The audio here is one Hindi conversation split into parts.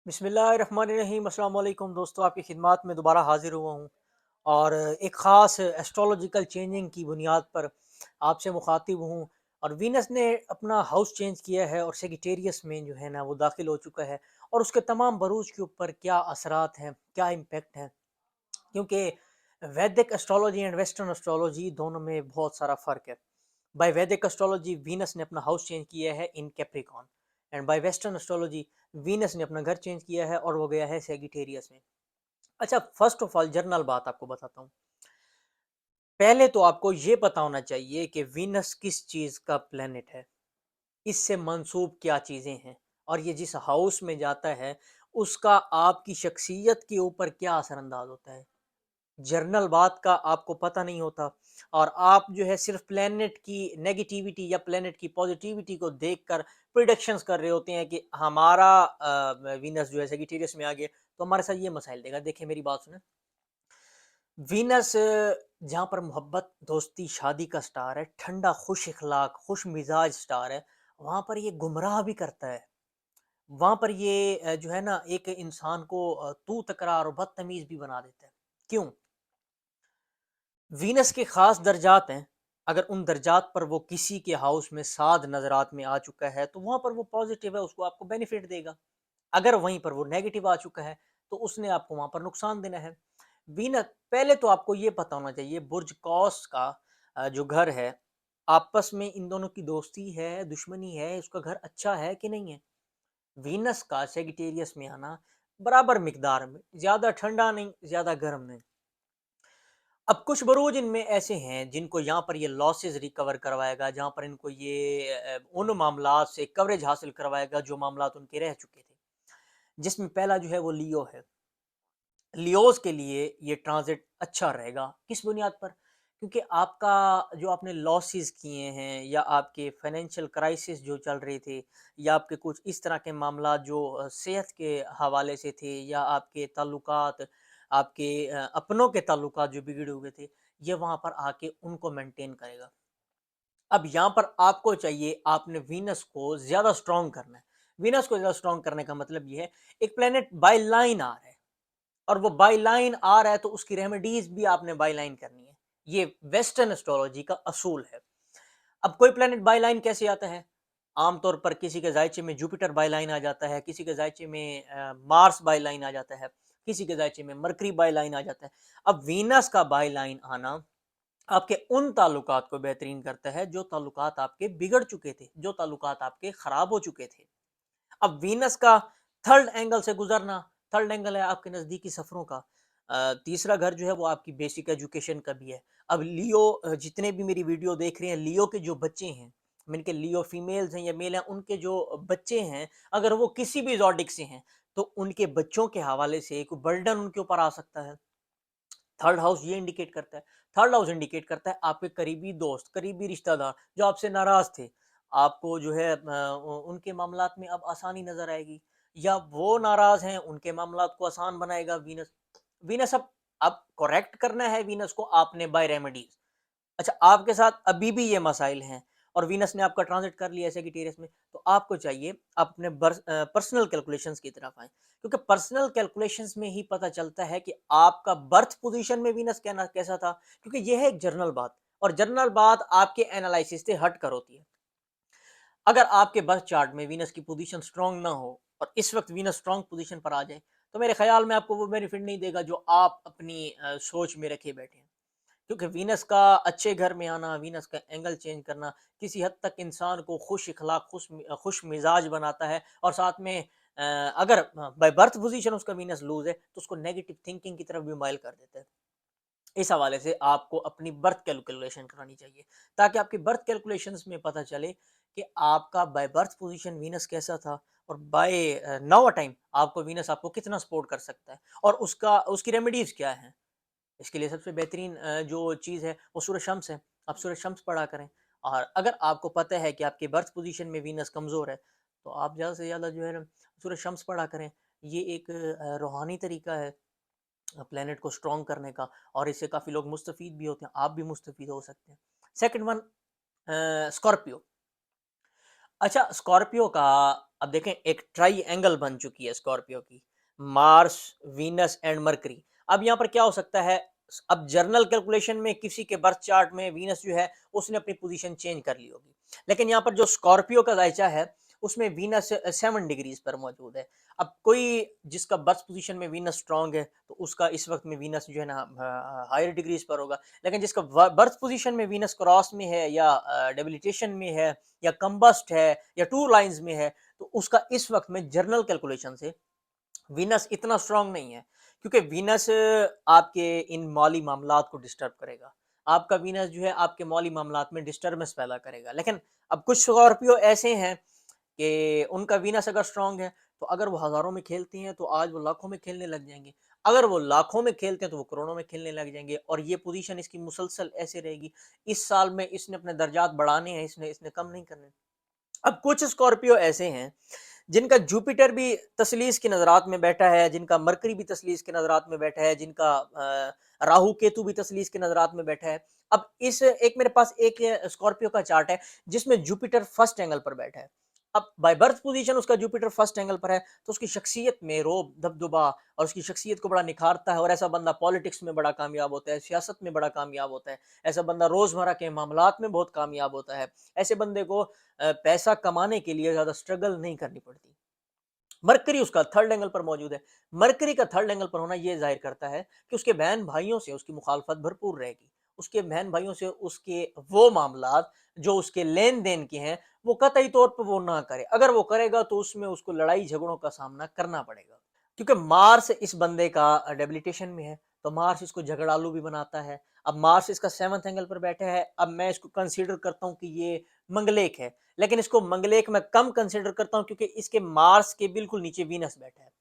बिस्मिल्लाहिर्रहमानिर्रहीम अस्सलाम वालेकुम दोस्तों, आपकी खिदमत में दोबारा हाजिर हुआ हूँ और एक ख़ास एस्ट्रोलॉजिकल चेंजिंग की बुनियाद पर आपसे मुखातिब हूँ। और वीनस ने अपना हाउस चेंज किया है और सेजिटेरियस में जो है ना वो दाखिल हो चुका है। और उसके तमाम बरूज के ऊपर क्या असरात हैं, क्या इम्पेक्ट हैं, क्योंकि वैदिक एस्ट्रोलॉजी एंड वेस्टर्न एस्ट्रोलॉजी दोनों में बहुत सारा फ़र्क है। बाय वैदिक एस्ट्रोलॉजी वीनस ने अपना हाउस चेंज किया है in Capricorn, and by western astrology Venus ने अपना घर चेंज किया है और वो गया है सेगिटेरियस में। अच्छा, फर्स्ट ऑफ ऑल जनरल बात आपको बताता हूँ। पहले तो आपको ये पता होना चाहिए कि वीनस किस चीज़ का प्लेनेट है, इससे मंसूब क्या चीज़ें हैं, और ये जिस हाउस में जाता है उसका आपकी शख्सियत के ऊपर क्या असरअंदाज होता है। जर्नल बात का आपको पता नहीं होता और आप जो है सिर्फ प्लेनेट की नेगेटिविटी या प्लेनेट की पॉजिटिविटी को देखकर प्रिडिक्शंस कर रहे होते हैं कि हमारा वीनस जो है सेजिटेरियस में आ गया तो हमारे साथ ये मसाइल देगा। देखिए मेरी बात सुने। वीनस जहाँ पर मोहब्बत, दोस्ती, शादी का स्टार है, ठंडा, खुश इखलाक, खुश मिजाज स्टार है, वहाँ पर ये गुमराह भी करता है। वहाँ पर ये जो है ना एक इंसान को तू तकरार और बदतमीज भी बना देता है। क्यों? वीनस के ख़ास दर्जात हैं, अगर उन दर्जात पर वो किसी के हाउस में साध नज़रात में आ चुका है, तो वहाँ पर वो पॉज़िटिव है, उसको आपको बेनिफ़िट देगा। अगर वहीं पर वो नेगेटिव आ चुका है, तो उसने आपको वहाँ पर नुकसान देना है। वीनस पहले तो आपको ये पता होना चाहिए बुर्ज कौस का जो घर है, आपस में इन दोनों की दोस्ती है, दुश्मनी है, उसका घर अच्छा है कि नहीं है? वीनस का सेजिटेरियस में आना बराबर मिकदार में, ज़्यादा ठंडा नहीं, ज़्यादा गर्म नहीं। अब कुछ बरूज इनमें ऐसे हैं जिनको यहाँ पर ये लॉसेस रिकवर करवाएगा, जहाँ पर इनको ये उन मामलात से कवरेज हासिल करवाएगा जो मामलात उनके रह चुके थे। जिसमें पहला जो है वो लियो है। लियोज़ के लिए ये ट्रांज़िट अच्छा रहेगा। किस बुनियाद पर? क्योंकि आपका जो आपने लॉसेस किए हैं या आपके फाइनेंशियल क्राइसिस जो चल रहे थे या आपके कुछ इस तरह के मामलात जो सेहत के हवाले से थे या आपके ताल्लुकात, आपके अपनों के ताल्लुकात जो बिगड़े हुए थे, ये वहाँ पर आके उनको मेंटेन करेगा। अब यहाँ पर आपको चाहिए, आपने वीनस को ज़्यादा स्ट्रॉन्ग करना है। वीनस को ज़्यादा स्ट्रॉन्ग करने का मतलब ये है, एक प्लैनेट बाय लाइन आ रहा है। और वो बाई लाइन आ रहा है तो उसकी रेमेडीज भी आपने बाई लाइन करनी है। ये वेस्टर्न एस्ट्रोलॉजी का असूल है। अब कोई प्लेनेट बाई लाइन कैसे आता है? आमतौर पर किसी के जायचे में जुपिटर बाई लाइन आ जाता है, किसी के जायचे में मार्स बाई लाइन आ जाता है, किसी के जायचे में मरकरी बाई लाइन आ जाता है। अब वीनस का बाई लाइन आना आपके उन ताल्लुकात को बेहतरीन करता है जो ताल्लुकात आपके बिगड़ चुके थे, जो ताल्लुकात आपके खराब हो चुके थे। अब वीनस का थर्ड एंगल से गुजरना, थर्ड एंगल है आपके नज़दीकी सफ़रों का। तीसरा घर जो है वो आपकी बेसिक एजुकेशन का भी है। अब लियो जितने भी मेरी वीडियो देख रहे हैं, लियो के जो बच्चे हैं, मीन के लियो फीमेल्स हैं या मेल हैं, उनके जो बच्चे हैं, अगर वो किसी भी ज़ोडिक से हैं, तो उनके बच्चों के हवाले से एक बर्डन उनके ऊपर आ सकता है। थर्ड हाउस ये इंडिकेट करता है। थर्ड हाउस इंडिकेट करता है आपके करीबी दोस्त, करीबी रिश्तेदार जो आपसे नाराज़ थे। आपको जो है उनके मामलात में अब आसानी नज़र आएगी, या वो नाराज़ हैं, उनके मामलात को आसान बनाएगा वीनस। वीनस अब करेक्ट करना है वीनस को आपने बाय रेमेडीज़। अच्छा, आपके साथ अभी भी ये मसाइल हैं और वीनस ने आपका ट्रांजिट कर लिया है सेगिटेरियस में, तो आपको चाहिए आप अपने पर्सनल कैलकुलेशंस की तरफ आएँ। क्योंकि पर्सनल कैलकुलेशंस में ही पता चलता है कि आपका बर्थ पोज़ीशन में वीनस कैसा था, क्योंकि ये है एक जनरल बात, और जनरल बात आपके एनालिसिस से हट कर होती है। अगर आपके बर्थ चार्ट में वीनस की पोज़ीशन स्ट्रॉन्ग ना हो और इस वक़्त वीनस स्ट्रॉन्ग पोज़ीशन पर आ जाए, तो मेरे ख़्याल में आपको वो बेनिफिट नहीं देगा जो आप अपनी सोच में रखे बैठे हैं। क्योंकि वीनस का अच्छे घर में आना, वीनस का एंगल चेंज करना किसी हद तक इंसान को खुश इखलाक, खुश मिजाज बनाता है, और साथ में अगर बाय बर्थ पोजीशन उसका वीनस लूज है तो उसको नेगेटिव थिंकिंग की तरफ भी माइल कर देता है। इस हवाले से आपको अपनी बर्थ कैलकुलेशन करानी चाहिए, ताकि आपकी बर्थ कैलकुलेशंस में पता चले कि आपका बाय बर्थ पोजीशन वीनस कैसा था, और बाय नाउ टाइम आपको वीनस आपको कितना सपोर्ट कर सकता है, और उसका उसकी रेमेडीज क्या है। इसके लिए सबसे बेहतरीन जो चीज़ है वो सूरज शम्स है। आप सूरज शम्स पढ़ा करें, और अगर आपको पता है कि आपके बर्थ पोज़ीशन में वीनस कमज़ोर है, तो आप ज़्यादा से ज़्यादा जो है ना सूरज शम्स पढ़ा करें। ये एक रूहानी तरीका है प्लैनेट को स्ट्रॉन्ग करने का, और इससे काफ़ी लोग मुस्तफ़ीद भी होते हैं, आप भी मुस्तफ़ीद हो सकते हैं। Second one, Scorpio. अच्छा, स्कॉर्पियो का अब देखें एक ट्राई एंगल बन चुकी है स्कॉर्पियो की, मार्स, वीनस एंड मरकरी। अब यहाँ पर क्या हो सकता है, अब जर्नल कैलकुलेशन में किसी के बर्थ चार्ट में वीनस जो है उसने अपनी पोजीशन चेंज कर ली होगी, लेकिन यहाँ पर जो स्कॉर्पियो का जायचा है उसमें वीनस 7 डिग्रीज पर मौजूद है। अब कोई जिसका बर्थ पोजीशन में वीनस स्ट्रांग है तो उसका इस वक्त में वीनस जो है ना हायर डिग्रीज पर होगा, लेकिन जिसका बर्थ पोजीशन में वीनस क्रॉस में है या डेबिलिटेशन में है या कंबस्ट है या टू लाइंस में है, तो उसका इस वक्त में जर्नल कैलकुलेशन से वीनस इतना स्ट्रांग नहीं है, क्योंकि वीनस आपके इन मौली मामलात को डिस्टर्ब करेगा। आपका वीनस जो है आपके मौली मामलात में डिस्टर्बेंस पैदा करेगा। लेकिन अब कुछ स्कॉर्पियो ऐसे हैं कि उनका वीनस अगर स्ट्रांग है तो अगर वो हजारों में खेलते हैं तो आज वो लाखों में खेलने लग जाएंगे, अगर वो लाखों में खेलते हैं तो वो करोड़ों में खेलने लग जाएंगे, और ये पोजीशन इसकी मुसलसल ऐसे रहेगी। इस साल में इसने अपने दर्जात बढ़ाने हैं, इसने इसने कम नहीं करने। अब कुछ स्कॉर्पियो ऐसे हैं जिनका जुपिटर भी तसलीस की नजरात में बैठा है, जिनका मरकरी भी तसलीस की नजरात में बैठा है, जिनका राहु केतु भी तसलीस की नजरात में बैठा है। अब इस एक मेरे पास एक स्कॉर्पियो का चार्ट है जिसमें जुपिटर फर्स्ट एंगल पर बैठा है। अब बाय बर्थ पोजीशन उसका जुपिटर फर्स्ट एंगल पर है, तो उसकी शख्सियत में रोब दबदबा और उसकी शख्सियत को बड़ा निखारता है, और ऐसा बंदा पॉलिटिक्स में बड़ा कामयाब होता है, सियासत में बड़ा कामयाब होता है, ऐसा बंदा रोजमर्रा के मामलात में बहुत कामयाब होता है। ऐसे बंदे को पैसा कमाने के लिए ज्यादा स्ट्रगल नहीं करनी पड़ती। मरकरी उसका थर्ड एंगल पर मौजूद है। मरकरी का थर्ड एंगल पर होना यह जाहिर करता है कि उसके बहन भाइयों से उसकी मुखालफत भरपूर रहेगी। उसके बहन भाइयों से उसके वो मामलात जो उसके लेन देन के हैं वो कतई तौर पर वो ना करे, अगर वो करेगा तो उसमें उसको लड़ाई झगड़ों का सामना करना पड़ेगा, क्योंकि मार्स इस बंदे का डेबिलिटेशन में है, तो मार्स इसको झगड़ालू भी बनाता है। अब मार्स इसका 7th एंगल पर बैठा है, अब मैं इसको कंसीडर करता हूँ कि ये मंगलेक है, लेकिन इसको मंगलेक में कम कंसीडर करता हूँ क्योंकि इसके मार्स के बिल्कुल नीचे वीनस बैठा है।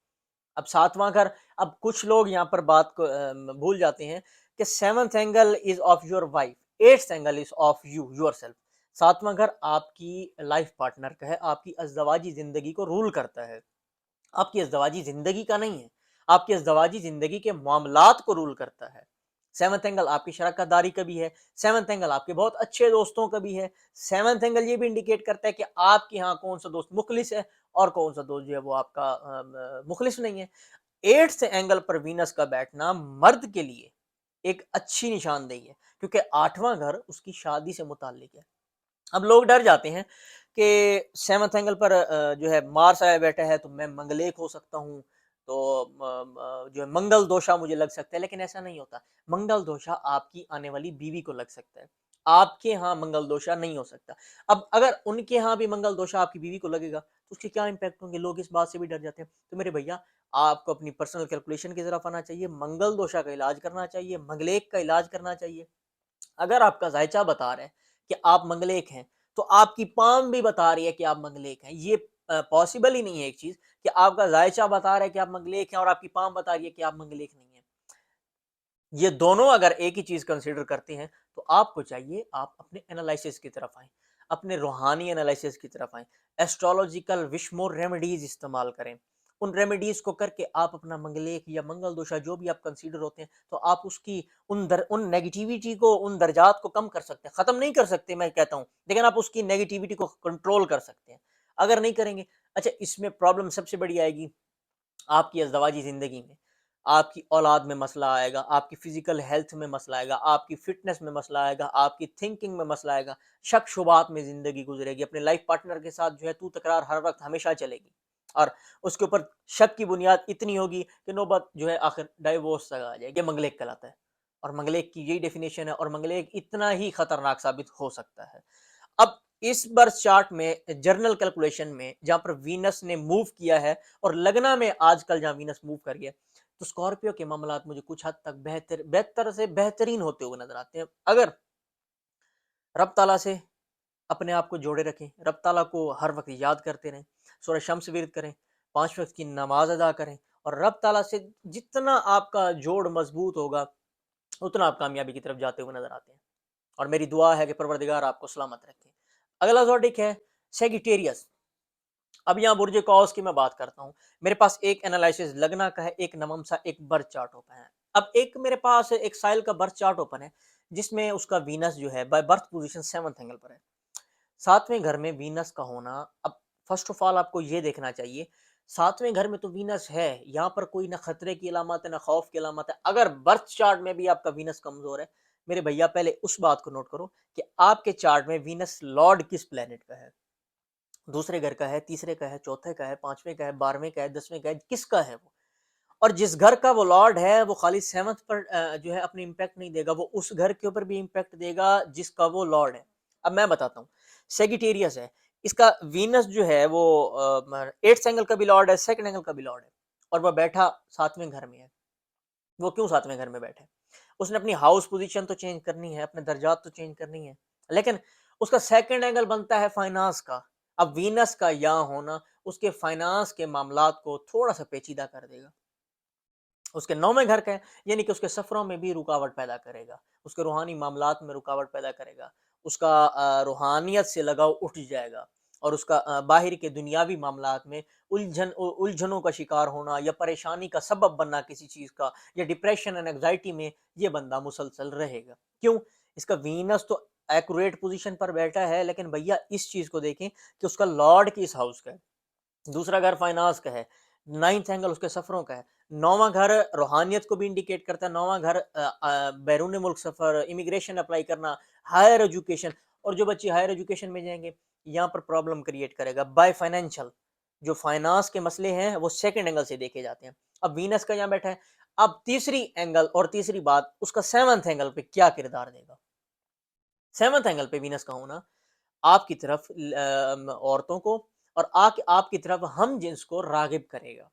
अब 7वां घर, अब कुछ लोग यहाँ पर बात को भूल जाते हैं कि 7th angle is of your wife, 8th angle is of you your self. 7वां घर आपकी लाइफ पार्टनर का है, आपकी अज़दवाजी जिंदगी को रूल करता है, आपकी अज़दवाजी ज़िंदगी का नहीं है, आपकी अज़दवाजी ज़िंदगी के मामलात को रूल करता है। 7th एंगल आपकी शराकतदारी का भी है, 7th एंगल आपके बहुत अच्छे दोस्तों का भी है, 7th एंगल ये भी इंडिकेट करता है कि आपके यहाँ कौन सा दोस्त मुखलिस है और कौन सा दोस्त जो है वो आपका मुखलिस नहीं है। 8th एंगल पर वीनस का बैठना मर्द के लिए एक अच्छी निशानदेही है, क्योंकि 8वां घर उसकी शादी से मुताल्लिक है। अब लोग डर जाते हैं कि 7th एंगल पर जो है मार्स आया बैठा है तो मैं मंगलेक हो सकता हूँ, तो जो है मंगल दोषा मुझे लग सकता है, लेकिन ऐसा नहीं होता। मंगल दोषा आपकी आने वाली बीवी को लग सकता है, आपके यहाँ मंगल दोषा नहीं हो सकता। अब अगर उनके यहाँ भी मंगल दोषा आपकी बीवी को लगेगा तो उसके क्या इम्पैक्ट होंगे, लोग इस बात से भी डर जाते हैं। तो मेरे भैया, आपको अपनी पर्सनल कैलकुलेशन की तरफ आना चाहिए, मंगल दोषा का इलाज करना चाहिए, मंगलेक का इलाज करना चाहिए। अगर आपका जायचा बता रहा है कि आप मंगलेक हैं, तो आपकी पाम भी बता रही है कि आप मंगलेक हैं। ये पॉसिबल ही नहीं है एक चीज कि आपका जायचा बता रहा है कि आप मंगलेक हैं और आपकी पाम बता रही है कि आप मंगलेक नहीं है। ये दोनों अगर एक ही चीज कंसिडर करते हैं तो आपको चाहिए आप अपने एनालिसिस की तरफ आए, अपने रूहानी एनालिसिस की तरफ आए, एस्ट्रोलॉजिकल विशमोर रेमेडीज इस्तेमाल करें। उन रेमेडीज को करके आप अपना मंगलेक या मंगल दोषा जो भी आप कंसीडर होते हैं तो आप उसकी उन नेगेटिविटी को, उन दर्जात को कम कर सकते हैं, खत्म नहीं कर सकते मैं कहता हूँ, लेकिन आप उसकी नेगेटिविटी को कंट्रोल कर सकते हैं। अगर नहीं करेंगे, अच्छा इसमें प्रॉब्लम सबसे बड़ी आएगी आपकी अज़दवाजी ज़िंदगी में। आपकी औलाद में मसला आएगा, आपकी फ़िज़िकल हेल्थ में मसला आएगा, आपकी फ़िटनेस में मसला आएगा, आपकी थिंकिंग में मसला आएगा, शक-शुबात में ज़िंदगी गुज़रेगी, अपने लाइफ़ पार्टनर के साथ जो है तू-तकरार हर वक़्त हमेशा चलेगी, और उसके ऊपर शक की बुनियाद इतनी होगी कि नौबत जो है आखिर डिवोर्स तक आ जाएगी। ये मंगलेक कहलाता है, और मंगलेक की यही डेफ़िनेशन है, और मंगलेक इतना ही खतरनाक साबित हो सकता है। अब इस बर्थ चार्ट में जर्नल कैलकुलेशन में जहाँ पर वीनस ने मूव किया है और लगना में आजकल जहाँ वीनस मूव कर गया, तो स्कॉर्पियो के मामलात मुझे कुछ हद तक बेहतर बेहतर से बेहतरीन होते हुए नजर आते हैं। अगर रब ताला से अपने आप को जोड़े रखें, रब ताला को हर वक्त याद करते रहें, सूरह शम्स विर्द करें, 5 वक्त की नमाज अदा करें, और रब ताला से जितना आपका जोड़ मजबूत होगा उतना आप कामयाबी की तरफ जाते हुए नजर आते हैं। और मेरी दुआ है कि परवरदिगार आपको सलामत रखे। अगला ज़ोडिक है सेगिटेरियस। अब यहाँ बुर्ज कौस की मैं बात करता हूँ। मेरे पास एक एनालिसिस लगना का है, एक नममसा, एक बर्थ चार्ट ओपन है। अब एक मेरे पास एक साइल का बर्थ चार्ट ओपन है जिसमें उसका वीनस जो है by birth position 7th angle पर है। सातवें घर में वीनस का होना, अब फर्स्ट ऑफ ऑल आपको ये देखना चाहिए, सातवें घर में तो वीनस है, यहाँ पर कोई ना खतरे की अलामत है ना खौफ की अलामत है। अगर बर्थ चार्ट में भी आपका वीनस कमजोर है, मेरे भैया पहले उस बात को नोट करो कि आपके चार्ट में वीनस लॉर्ड किस प्लेनेट का है, दूसरे घर का है, तीसरे का है, चौथे का है, पांचवें का है, 12वें का है, 10वें का है, किसका है वो। और जिस घर का वो लॉर्ड है वो खाली सेवंथ पर जो है अपनी इंपैक्ट नहीं देगा, वो उस घर के ऊपर भी इंपैक्ट देगा जिसका वो लॉर्ड है। अब मैं बताता हूँ, सेगिटेरियस है, इसका वीनस जो है वो एट्थ एंगल का भी लॉर्ड है, सेकंड एंगल का भी लॉर्ड है, और वह बैठा सातवें घर में है। वो क्यों सातवें घर में बैठे, उसने अपनी हाउस पोजीशन तो चेंज करनी है, अपने दर्जात तो चेंज करनी है, लेकिन उसका सेकंड एंगल बनता है फाइनेंस का। अब वीनस का यहाँ होना उसके फाइनेंस के मामलात को थोड़ा सा पेचीदा कर देगा। उसके नौवें घर का है, यानी कि उसके सफ़रों में भी रुकावट पैदा करेगा, उसके रूहानी मामलात में रुकावट पैदा करेगा, उसका रूहानियत से लगाव उठ जाएगा, और उसका बाहर के दुनियावी मामलात में उलझनों का शिकार होना या परेशानी का सबब बनना किसी चीज़ का, या डिप्रेशन एंड एंग्जाइटी में ये बंदा मुसलसल रहेगा। क्यों? इसका वीनस तो एक्यूरेट पोजीशन पर बैठा है, लेकिन भैया इस चीज़ को देखें कि उसका लॉर्ड किस हाउस का है। दूसरा घर फाइनेंस का है, नाइन्थ एंगल उसके सफ़रों का है, नौवां घर रूहानियत को भी इंडिकेट करता है, नौवां घर बैरून मुल्क सफ़र, इमिग्रेशन अप्लाई करना, हायर एजुकेशन, और जो बच्चे हायर एजुकेशन में जाएंगे यहाँ पर प्रॉब्लम क्रिएट करेगा बाय फाइनेंशियल। जो फाइनेंस के मसले हैं वो सेकंड एंगल से देखे जाते हैं। अब वीनस का यहाँ बैठा है, अब तीसरी एंगल और तीसरी बात, उसका सेवंथ एंगल पे क्या किरदार देगा। सेवंथ एंगल पे वीनस का होना आपकी तरफ औरतों को और आपकी तरफ हम जिन्स को रागिब करेगा,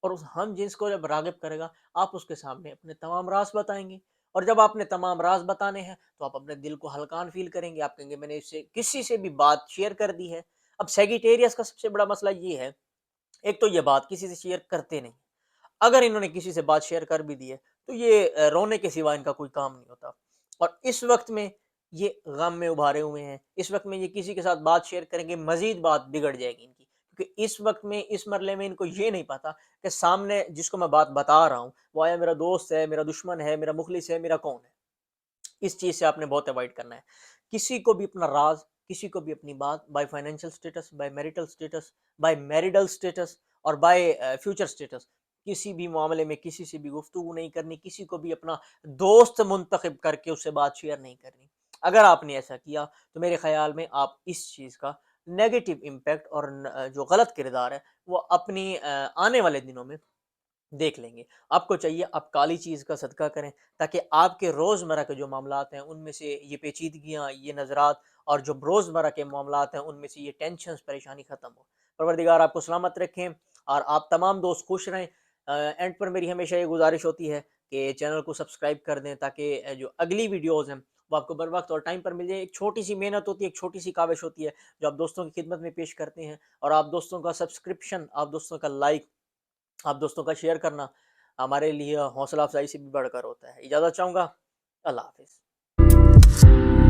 और उस हम जिन्स को जब रागिब करेगा, आप उसके सामने अपने तमाम राज बताएंगे, और जब आपने तमाम राज बताने हैं तो आप अपने दिल को हल्कान फील करेंगे, आप कहेंगे मैंने इससे किसी से भी बात शेयर कर दी है। अब सेगिटेरियस का सबसे बड़ा मसला ये है, एक तो ये बात किसी से शेयर करते नहीं, अगर इन्होंने किसी से बात शेयर कर भी दी है तो ये रोने के सिवा इनका कोई काम नहीं होता, और इस वक्त में ये गम में उभारे हुए हैं, इस वक्त में ये किसी के साथ बात शेयर करेंगे मजीद बात बिगड़ जाएगी इनकी, क्योंकि इस वक्त में इस मरले में इनको ये नहीं पता कि सामने जिसको मैं बात बता रहा हूँ वो आया मेरा दोस्त है, मेरा दुश्मन है, मेरा मुखलिस है, मेरा कौन है। इस चीज़ से आपने बहुत अवॉइड करना है। किसी को भी अपना राज, किसी को भी अपनी बात by financial status, by marital status, by marital status, और बाय फ्यूचर स्टेटस, किसी भी मामले में किसी से भी गुफ्तगू नहीं करनी, किसी को भी अपना दोस्त मुंतखब करके उससे बात शेयर नहीं करनी। अगर आपने ऐसा किया तो मेरे ख़्याल में आप इस चीज़ का नेगेटिव इम्पैक्ट और जो गलत किरदार है वो अपनी आने वाले दिनों में देख लेंगे। आपको चाहिए आप काली चीज़ का सदका करें, ताकि आपके रोज़मर्रा के जो मामलात हैं उनमें से ये पेचीदगियाँ, ये नज़रात, और जो रोज़मर्रा के मामलात हैं उनमें से ये टेंशन्स, परेशानी ख़त्म हो। परवरदिगार आपको सलामत रखें और आप तमाम दोस्त खुश रहें। एंड पर मेरी हमेशा ये गुज़ारिश होती है कि चैनल को सब्सक्राइब कर दें, ताकि जो अगली वीडियोज़ हैं वो आपको बर वक़्त और टाइम पर मिल जाए। एक छोटी-सी मेहनत होती है, एक छोटी-सी काविश होती है जो आप दोस्तों की खिदमत में पेश करते हैं, और आप दोस्तों का सब्सक्रिप्शन, आप दोस्तों का लाइक, आप दोस्तों का शेयर करना हमारे लिए हौसला अफ़ज़ाई से भी बढ़कर होता है। इजाज़त चाहूँगा। अल्लाह हाफ़िज़।